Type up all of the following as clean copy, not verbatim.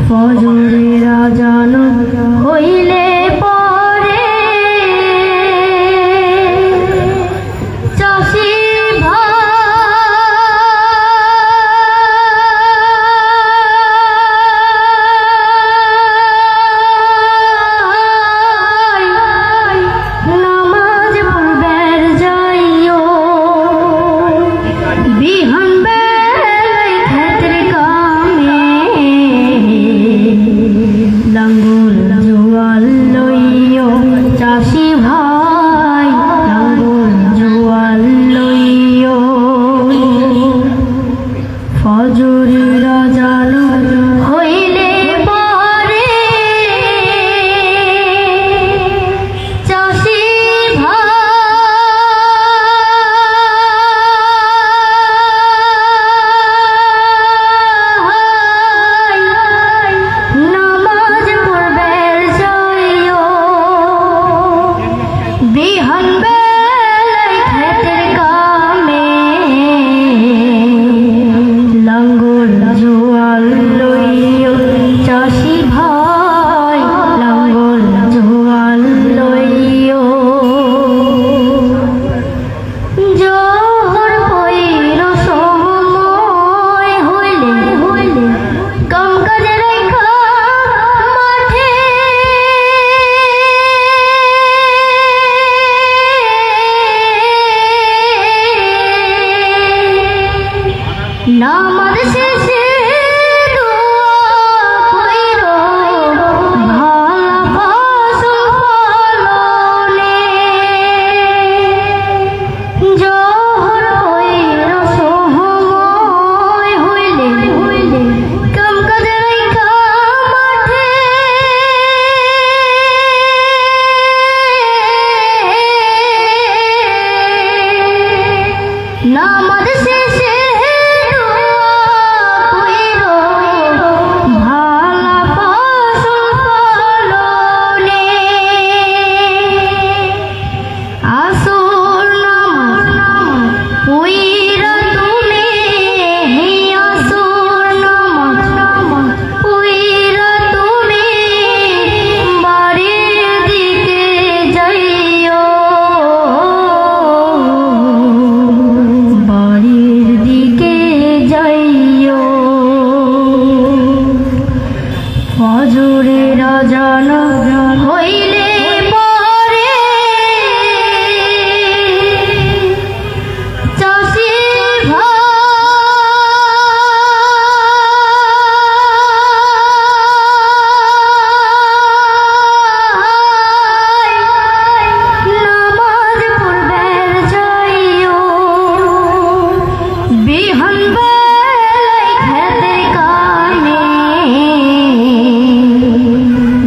ফজরের আজান হইলে পরে চাষি চাষি ভাই লাঙ্গল জোয়াল লইও ফজরের আজান হইলে পরে চাষি বিহান বেলায় ক্ষেতের কামে লাঙ্গল জোয়াল লইও চাষি ভাই লাঙ্গল জোয়াল লইও জোহর পইর সময় হইলে কাম কাজে রাইখা মাঠে নামাজ শেষে দোয়া কইরো ভালা ফসল ফলনে জোহর পইর সময় হইলে কাম কাজে রাইখা মাঠে নামাজ শেষে ফজরের আজান হইলে পরে চাষি ভাই নামাজ পড়বার যাইও বিহান বেলায় ক্ষেতের কামে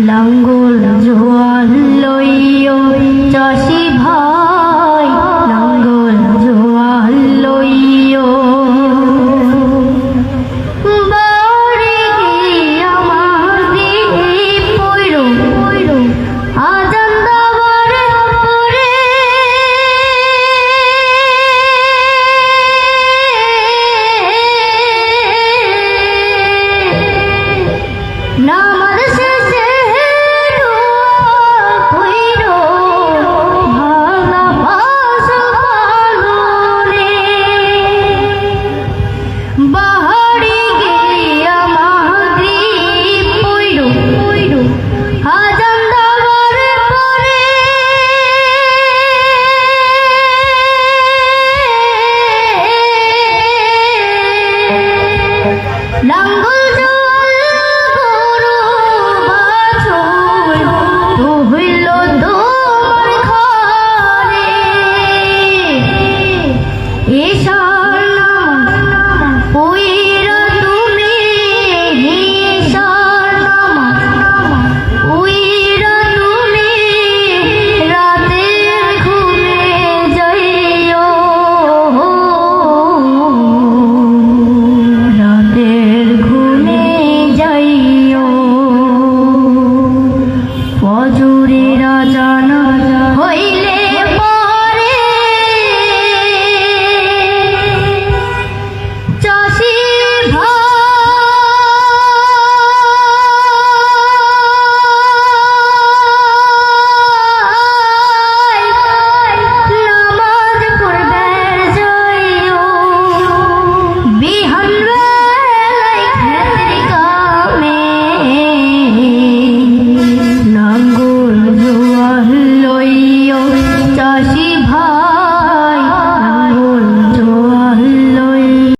লাঙ্গল জোয়াল লইও চাষি ভাই লাঙ্গল জোয়াল লইও বাড়ি গিয়া মাঝি পইরো আজান দাবার পরে নামাজ শেষে বাহারি গিয়া মাগরিব পইরো আজান দাবার পরে লাঙ্গল